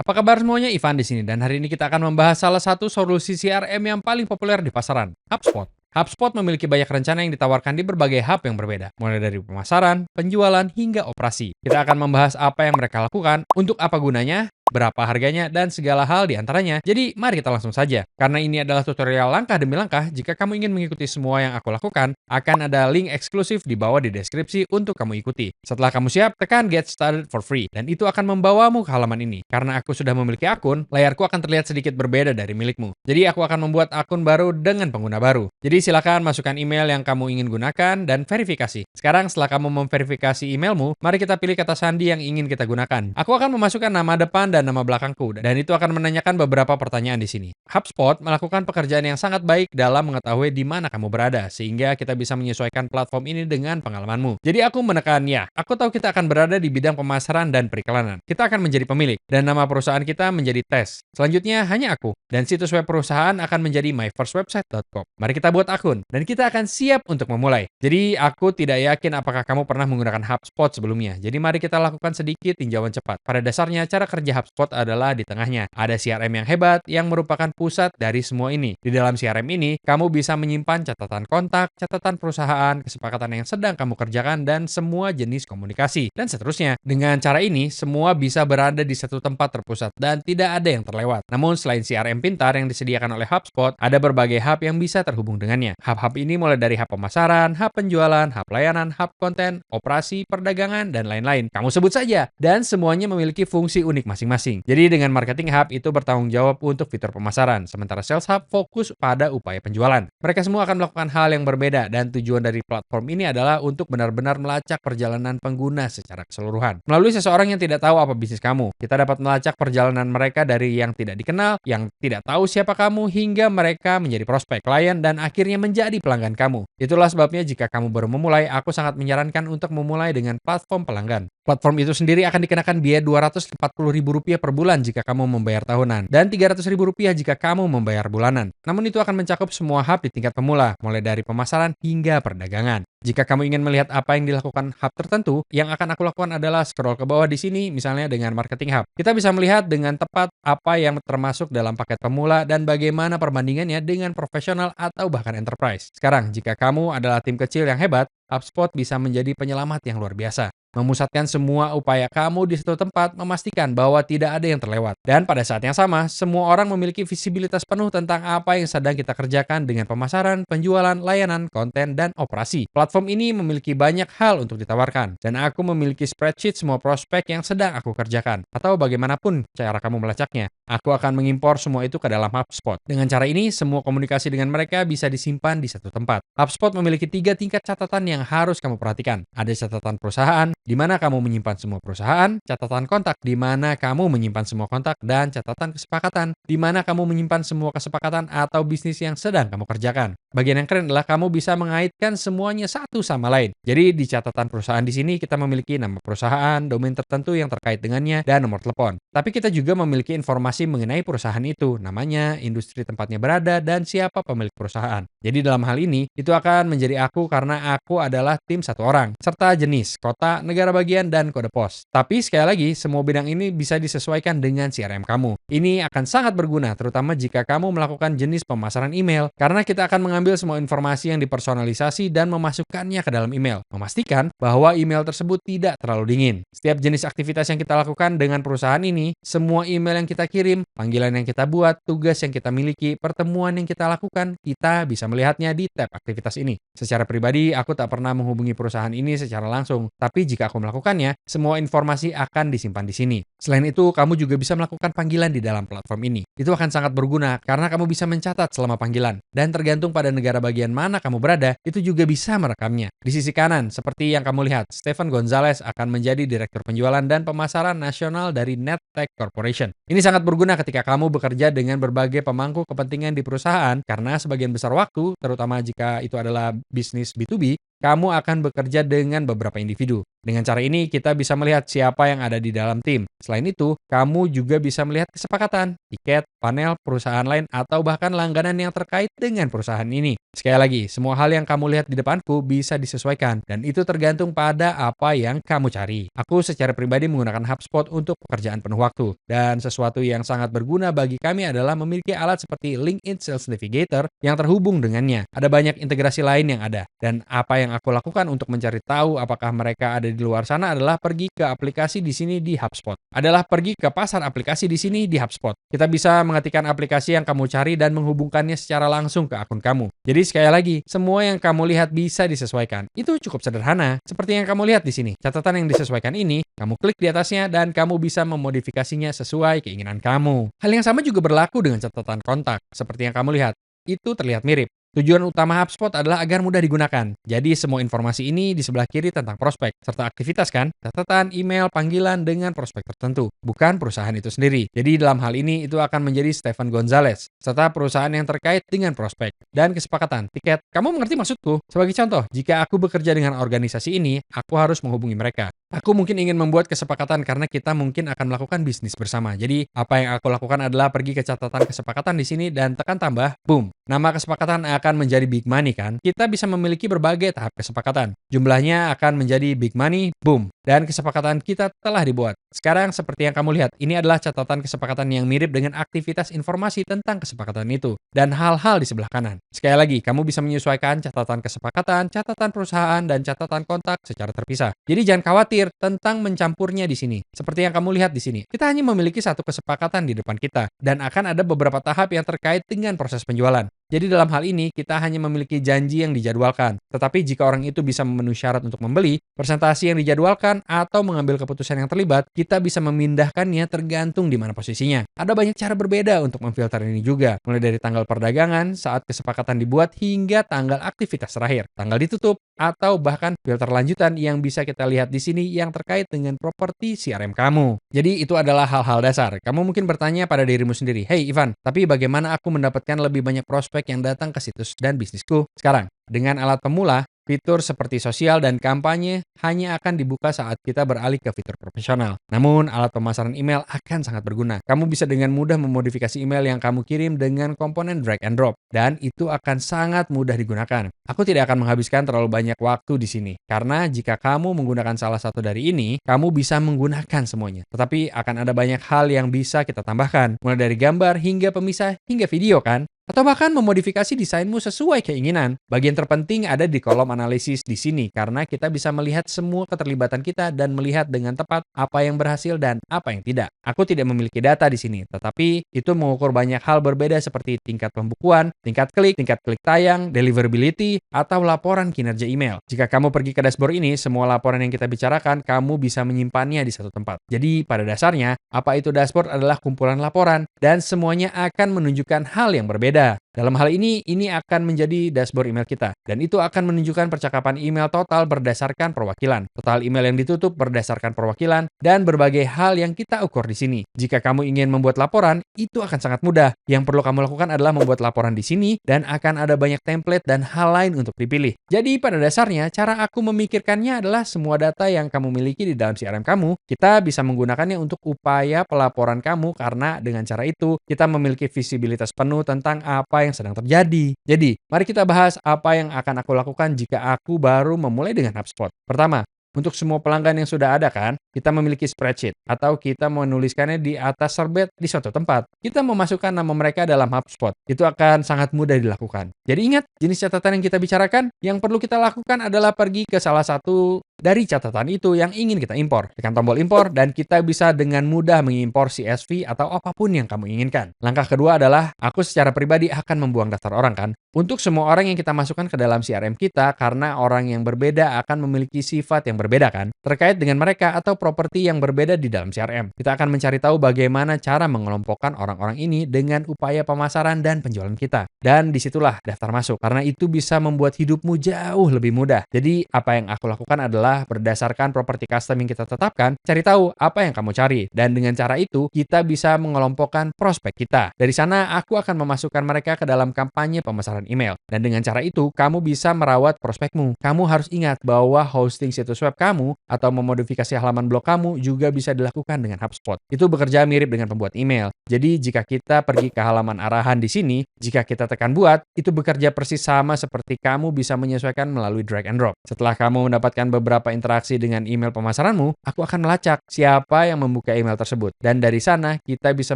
Apa kabar semuanya? Ivan di sini dan hari ini kita akan membahas salah satu solusi CRM yang paling populer di pasaran, HubSpot. HubSpot memiliki banyak rencana yang ditawarkan di berbagai hub yang berbeda, mulai dari pemasaran, penjualan, hingga operasi. Kita akan membahas apa yang mereka lakukan, untuk apa gunanya, berapa harganya, dan segala hal di antaranya. Jadi, mari kita langsung saja. Karena ini adalah tutorial langkah demi langkah, jika kamu ingin mengikuti semua yang aku lakukan, akan ada link eksklusif di bawah di deskripsi untuk kamu ikuti. Setelah kamu siap, tekan Get Started for Free, dan itu akan membawamu ke halaman ini. Karena aku sudah memiliki akun, layarku akan terlihat sedikit berbeda dari milikmu. Jadi, aku akan membuat akun baru dengan pengguna baru. Jadi, silakan masukkan email yang kamu ingin gunakan dan verifikasi. Sekarang, setelah kamu memverifikasi emailmu, mari kita pilih kata sandi yang ingin kita gunakan. Aku akan memasukkan nama depan dan nama belakangku, dan itu akan menanyakan beberapa pertanyaan di sini. HubSpot melakukan pekerjaan yang sangat baik dalam mengetahui di mana kamu berada, sehingga kita bisa menyesuaikan platform ini dengan pengalamanmu. Jadi aku menekan ya, aku tahu kita akan berada di bidang pemasaran dan periklanan. Kita akan menjadi pemilik, dan nama perusahaan kita menjadi tes. Selanjutnya hanya aku, dan situs web perusahaan akan menjadi myfirstwebsite.com. Mari kita buat akun, dan kita akan siap untuk memulai. Jadi aku tidak yakin apakah kamu pernah menggunakan HubSpot sebelumnya. Jadi mari kita lakukan sedikit tinjauan cepat. Pada dasarnya cara kerja HubSpot adalah di tengahnya. Ada CRM yang hebat yang merupakan pusat dari semua ini. Di dalam CRM ini, kamu bisa menyimpan catatan kontak, catatan perusahaan, kesepakatan yang sedang kamu kerjakan, dan semua jenis komunikasi, dan seterusnya. Dengan cara ini, semua bisa berada di satu tempat terpusat dan tidak ada yang terlewat. Namun selain CRM pintar yang disediakan oleh HubSpot, ada berbagai hub yang bisa terhubung dengannya. Hub-hub ini mulai dari hub pemasaran, hub penjualan, hub layanan, hub konten, operasi, perdagangan, dan lain-lain. Kamu sebut saja, dan semuanya memiliki fungsi unik masing-masing. Jadi dengan Marketing Hub itu bertanggung jawab untuk fitur pemasaran, sementara Sales Hub fokus pada upaya penjualan. Mereka semua akan melakukan hal yang berbeda, dan tujuan dari platform ini adalah untuk benar-benar melacak perjalanan pengguna secara keseluruhan. Melalui seseorang yang tidak tahu apa bisnis kamu, kita dapat melacak perjalanan mereka dari yang tidak dikenal, yang tidak tahu siapa kamu, hingga mereka menjadi prospek, klien, dan akhirnya menjadi pelanggan kamu. Itulah sebabnya jika kamu baru memulai, aku sangat menyarankan untuk memulai dengan platform pelanggan. Platform itu sendiri akan dikenakan biaya Rp240.000 per bulan jika kamu membayar tahunan, dan Rp300.000 jika kamu membayar bulanan. Namun itu akan mencakup semua hub di tingkat pemula, mulai dari pemasaran hingga perdagangan. Jika kamu ingin melihat apa yang dilakukan hub tertentu, yang akan aku lakukan adalah scroll ke bawah di sini, misalnya dengan Marketing Hub. Kita bisa melihat dengan tepat apa yang termasuk dalam paket pemula dan bagaimana perbandingannya dengan profesional atau bahkan enterprise. Sekarang, jika kamu adalah tim kecil yang hebat, HubSpot bisa menjadi penyelamat yang luar biasa. Memusatkan semua upaya kamu di satu tempat, memastikan bahwa tidak ada yang terlewat. Dan pada saat yang sama, semua orang memiliki visibilitas penuh tentang apa yang sedang kita kerjakan dengan pemasaran, penjualan, layanan, konten, dan operasi. Platform ini memiliki banyak hal untuk ditawarkan, dan aku memiliki spreadsheet semua prospek yang sedang aku kerjakan. Atau bagaimanapun cara kamu melacaknya, aku akan mengimpor semua itu ke dalam HubSpot. Dengan cara ini, semua komunikasi dengan mereka bisa disimpan di satu tempat. HubSpot memiliki 3 tingkat catatan yang harus kamu perhatikan. Ada catatan perusahaan, di mana kamu menyimpan semua perusahaan, catatan kontak, di mana kamu menyimpan semua kontak, dan catatan kesepakatan, di mana kamu menyimpan semua kesepakatan atau bisnis yang sedang kamu kerjakan. Bagian yang keren adalah kamu bisa mengaitkan semuanya satu sama lain. Jadi di catatan perusahaan di sini kita memiliki nama perusahaan, domain tertentu yang terkait dengannya, dan nomor telepon. Tapi kita juga memiliki informasi mengenai perusahaan itu, namanya, industri tempatnya berada, dan siapa pemilik perusahaan. Jadi dalam hal ini, itu akan menjadi aku karena aku adalah tim satu orang, serta jenis, kota, negara bagian, dan kode pos. Tapi sekali lagi, semua bidang ini bisa disesuaikan dengan CRM kamu. Ini akan sangat berguna, terutama jika kamu melakukan jenis pemasaran email, karena kita akan mengambil semua informasi yang dipersonalisasi dan memasukkannya ke dalam email, memastikan bahwa email tersebut tidak terlalu dingin. Setiap jenis aktivitas yang kita lakukan dengan perusahaan ini, semua email yang kita kirim, panggilan yang kita buat, tugas yang kita miliki, pertemuan yang kita lakukan, kita bisa melihatnya di tab aktivitas ini. Secara pribadi, aku tak pernah menghubungi perusahaan ini secara langsung, tapi jika aku melakukannya, semua informasi akan disimpan di sini. Selain itu, kamu juga bisa melakukan panggilan di dalam platform ini. Itu akan sangat berguna karena kamu bisa mencatat selama panggilan, dan tergantung pada negara bagian mana kamu berada, itu juga bisa merekamnya. Di sisi kanan, seperti yang kamu lihat, Stephen Gonzalez akan menjadi Direktur Penjualan dan Pemasaran Nasional dari NetTech Corporation. Ini sangat berguna ketika kamu bekerja dengan berbagai pemangku kepentingan di perusahaan, karena sebagian besar waktu, terutama jika itu adalah bisnis B2B, kamu akan bekerja dengan beberapa individu. Dengan cara ini, kita bisa melihat siapa yang ada di dalam tim. Selain itu, kamu juga bisa melihat kesepakatan, tiket, panel, perusahaan lain, atau bahkan langganan yang terkait dengan perusahaan ini. Sekali lagi, semua hal yang kamu lihat di depanku bisa disesuaikan, dan itu tergantung pada apa yang kamu cari. Aku secara pribadi menggunakan HubSpot untuk pekerjaan penuh waktu, dan sesuatu yang sangat berguna bagi kami adalah memiliki alat seperti LinkedIn Sales Navigator yang terhubung dengannya. Ada banyak integrasi lain yang ada, dan apa yang aku lakukan untuk mencari tahu apakah mereka ada di luar sana adalah pergi ke aplikasi di sini di HubSpot. Adalah pergi ke pasar aplikasi di sini di HubSpot. Kita bisa mengetikkan aplikasi yang kamu cari dan menghubungkannya secara langsung ke akun kamu. Jadi sekali lagi, semua yang kamu lihat bisa disesuaikan. Itu cukup sederhana. Seperti yang kamu lihat di sini. Catatan yang disesuaikan ini, kamu klik di atasnya dan kamu bisa memodifikasinya sesuai keinginan kamu. Hal yang sama juga berlaku dengan catatan kontak. Seperti yang kamu lihat, itu terlihat mirip. Tujuan utama HubSpot adalah agar mudah digunakan. Jadi semua informasi ini di sebelah kiri tentang prospek, serta aktivitas kan, catatan, email, panggilan dengan prospek tertentu, bukan perusahaan itu sendiri. Jadi dalam hal ini itu akan menjadi Stefan Gonzalez, serta perusahaan yang terkait dengan prospek. Dan kesepakatan, tiket. Kamu mengerti maksudku? Sebagai contoh, jika aku bekerja dengan organisasi ini, aku harus menghubungi mereka. Aku mungkin ingin membuat kesepakatan karena kita mungkin akan melakukan bisnis bersama. Jadi, apa yang aku lakukan adalah pergi ke catatan kesepakatan di sini dan tekan tambah, boom. Nama kesepakatan akan menjadi big money kan? Kita bisa memiliki berbagai tahap kesepakatan. Jumlahnya akan menjadi big money, boom. Dan kesepakatan kita telah dibuat. Sekarang seperti yang kamu lihat, ini adalah catatan kesepakatan yang mirip dengan aktivitas informasi tentang kesepakatan itu. Dan hal-hal di sebelah kanan. Sekali lagi, kamu bisa menyesuaikan catatan kesepakatan, catatan perusahaan, dan catatan kontak secara terpisah. Jadi jangan khawatir tentang mencampurnya di sini. Seperti yang kamu lihat di sini. Kita hanya memiliki satu kesepakatan di depan kita. Dan akan ada beberapa tahap yang terkait dengan proses penjualan. Jadi dalam hal ini, kita hanya memiliki janji yang dijadwalkan. Tetapi jika orang itu bisa memenuhi syarat untuk membeli, presentasi yang dijadwalkan, atau mengambil keputusan yang terlibat, kita bisa memindahkannya tergantung di mana posisinya. Ada banyak cara berbeda untuk memfilter ini juga. Mulai dari tanggal perdagangan, saat kesepakatan dibuat, hingga tanggal aktivitas terakhir, tanggal ditutup, atau bahkan filter lanjutan yang bisa kita lihat di sini yang terkait dengan properti CRM kamu. Jadi itu adalah hal-hal dasar. Kamu mungkin bertanya pada dirimu sendiri, "Hey Ivan, tapi bagaimana aku mendapatkan lebih banyak prospek yang datang ke situs dan bisnisku?" Sekarang, dengan alat pemula, fitur seperti sosial dan kampanye hanya akan dibuka saat kita beralih ke fitur profesional. Namun, alat pemasaran email akan sangat berguna. Kamu bisa dengan mudah memodifikasi email yang kamu kirim dengan komponen drag and drop, dan itu akan sangat mudah digunakan. Aku tidak akan menghabiskan terlalu banyak waktu di sini, karena jika kamu menggunakan salah satu dari ini, kamu bisa menggunakan semuanya. Tetapi akan ada banyak hal yang bisa kita tambahkan, mulai dari gambar hingga pemisah hingga video kan? Atau bahkan memodifikasi desainmu sesuai keinginan. Bagian terpenting ada di kolom analisis di sini karena kita bisa melihat semua keterlibatan kita dan melihat dengan tepat apa yang berhasil dan apa yang tidak. Aku tidak memiliki data di sini, tetapi itu mengukur banyak hal berbeda seperti tingkat pembukuan, tingkat klik tayang, deliverability, atau laporan kinerja email. Jika kamu pergi ke dashboard ini, semua laporan yang kita bicarakan, kamu bisa menyimpannya di satu tempat. Jadi pada dasarnya, apa itu dashboard adalah kumpulan laporan dan semuanya akan menunjukkan hal yang berbeda. Dalam hal ini akan menjadi dashboard email kita. Dan itu akan menunjukkan percakapan email total berdasarkan perwakilan, total email yang ditutup berdasarkan perwakilan, dan berbagai hal yang kita ukur di sini. Jika kamu ingin membuat laporan, itu akan sangat mudah. Yang perlu kamu lakukan adalah membuat laporan di sini, dan akan ada banyak template dan hal lain untuk dipilih. Jadi pada dasarnya, cara aku memikirkannya adalah semua data yang kamu miliki di dalam CRM kamu, kita bisa menggunakannya untuk upaya pelaporan kamu karena dengan cara itu, kita memiliki visibilitas penuh tentang apa yang sedang terjadi. Jadi, mari kita bahas apa yang akan aku lakukan jika aku baru memulai dengan HubSpot. Pertama, untuk semua pelanggan yang sudah ada kan, kita memiliki spreadsheet atau kita menuliskannya di atas serbet di suatu tempat. Kita memasukkan nama mereka dalam HubSpot. Itu akan sangat mudah dilakukan. Jadi ingat, jenis catatan yang kita bicarakan, yang perlu kita lakukan adalah pergi ke salah satu dari catatan itu yang ingin kita impor. Tekan tombol impor dan kita bisa dengan mudah mengimpor CSV atau apapun yang kamu inginkan. Langkah kedua adalah, aku secara pribadi akan membuang daftar orang kan. Untuk semua orang yang kita masukkan ke dalam CRM kita, karena orang yang berbeda akan memiliki sifat yang berbeda kan, terkait dengan mereka atau properti yang berbeda di dalam CRM. Kita akan mencari tahu bagaimana cara mengelompokkan orang-orang ini dengan upaya pemasaran dan penjualan kita. Dan disitulah daftar masuk, karena itu bisa membuat hidupmu jauh lebih mudah. Jadi apa yang aku lakukan adalah adalah berdasarkan properti custom yang kita tetapkan, cari tahu apa yang kamu cari. Dan dengan cara itu, kita bisa mengelompokkan prospek kita. Dari sana, aku akan memasukkan mereka ke dalam kampanye pemasaran email. Dan dengan cara itu, kamu bisa merawat prospekmu. Kamu harus ingat bahwa hosting situs web kamu atau memodifikasi halaman blog kamu juga bisa dilakukan dengan HubSpot. Itu bekerja mirip dengan pembuat email. Jadi, jika kita pergi ke halaman arahan di sini, jika kita tekan buat, itu bekerja persis sama seperti kamu bisa menyesuaikan melalui drag and drop. Setelah kamu mendapatkan beberapa interaksi dengan email pemasaranmu, aku akan melacak siapa yang membuka email tersebut. Dan dari sana, kita bisa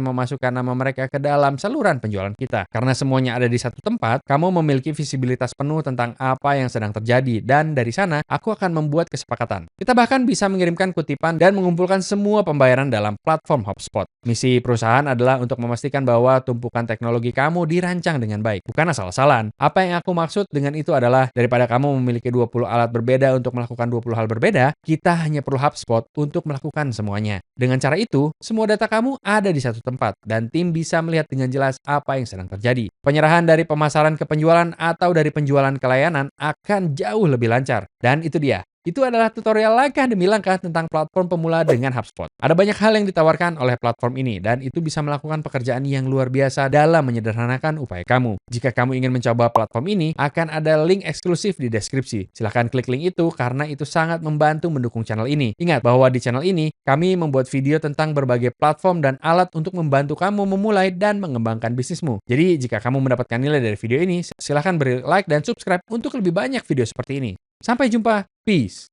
memasukkan nama mereka ke dalam saluran penjualan kita. Karena semuanya ada di satu tempat, kamu memiliki visibilitas penuh tentang apa yang sedang terjadi. Dan dari sana, aku akan membuat kesepakatan. Kita bahkan bisa mengirimkan kutipan dan mengumpulkan semua pembayaran dalam platform HubSpot. Misi perusahaan adalah untuk memastikan bahwa tumpukan teknologi kamu dirancang dengan baik, bukan asal-asalan. Apa yang aku maksud dengan itu adalah, daripada kamu memiliki 20 alat berbeda untuk melakukan 20 hal berbeda, kita hanya perlu HubSpot untuk melakukan semuanya. Dengan cara itu, semua data kamu ada di satu tempat, dan tim bisa melihat dengan jelas apa yang sedang terjadi. Penyerahan dari pemasaran ke penjualan atau dari penjualan ke layanan akan jauh lebih lancar. Dan itu dia. Itu adalah tutorial langkah demi langkah tentang platform pemula dengan HubSpot. Ada banyak hal yang ditawarkan oleh platform ini, dan itu bisa melakukan pekerjaan yang luar biasa dalam menyederhanakan upaya kamu. Jika kamu ingin mencoba platform ini, akan ada link eksklusif di deskripsi. Silahkan klik link itu karena itu sangat membantu mendukung channel ini. Ingat bahwa di channel ini, kami membuat video tentang berbagai platform dan alat untuk membantu kamu memulai dan mengembangkan bisnismu. Jadi, jika kamu mendapatkan nilai dari video ini, silahkan beri like dan subscribe untuk lebih banyak video seperti ini. Sampai jumpa. Peace.